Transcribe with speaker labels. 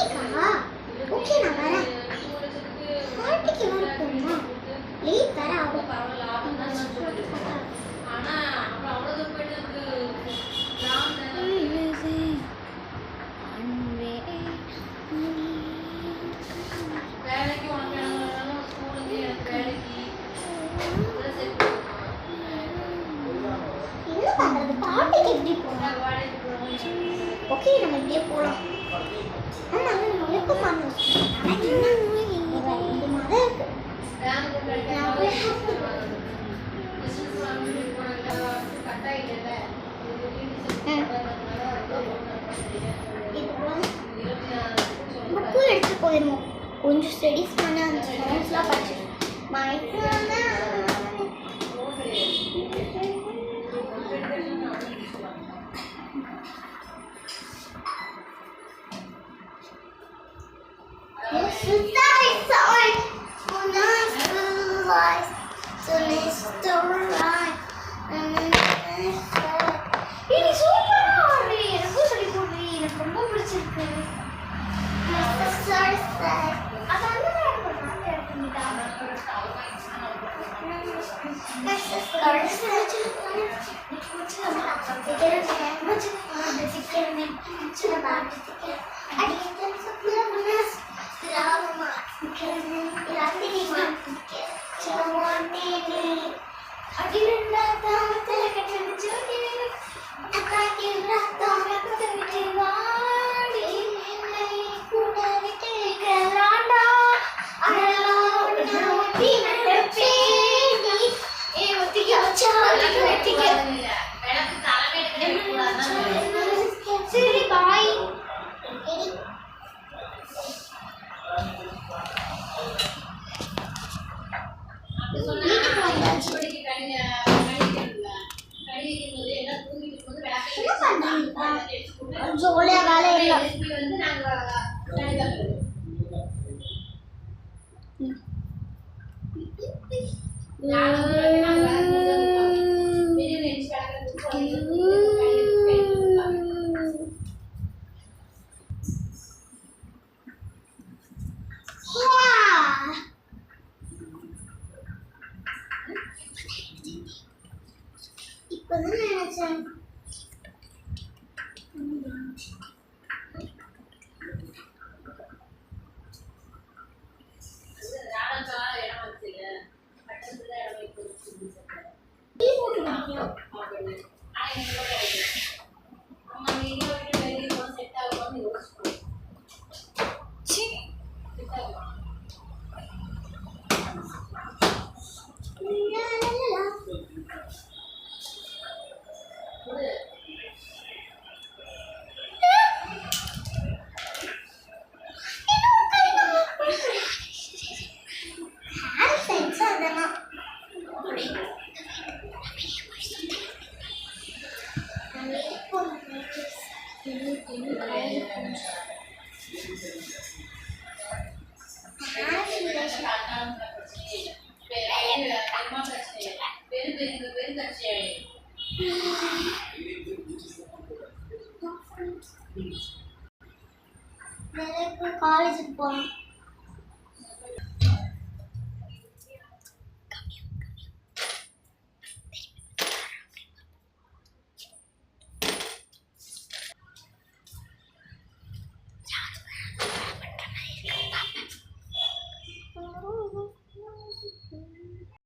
Speaker 1: பார்ட்டிக்கா? Okay நான் வரேன். பார்ட்டிக்கு வர போமா? லேட் வர ஆகும்.
Speaker 2: ஆனா அப்புறம் அவ்வளவு போயிட்டு கிராம் வேலைக்கு உனக்கு வேணும் ஸ்கூலுக்கு எனக்கு வேலைக்கு
Speaker 1: என்ன பண்றது? பார்ட்டிக்கு எப்படி போலாம்? ஓகே நம்ம இப்படியே போலாம். ஆமா நம்ம எப்போ பண்ணோம்? இது மாதிரி இருக்கு. புக்கு எடுத்து போயிடுவோம். கொஞ்சம் ஸ்டடீஸ் பண்ண அந்த நோட்ஸ்லாம் படிச்சு சரி பாய். ஜோலியா வேலை இல்லை. இப்பதான் நினைச்சேன் காலேஜுக்கு போகலாம்.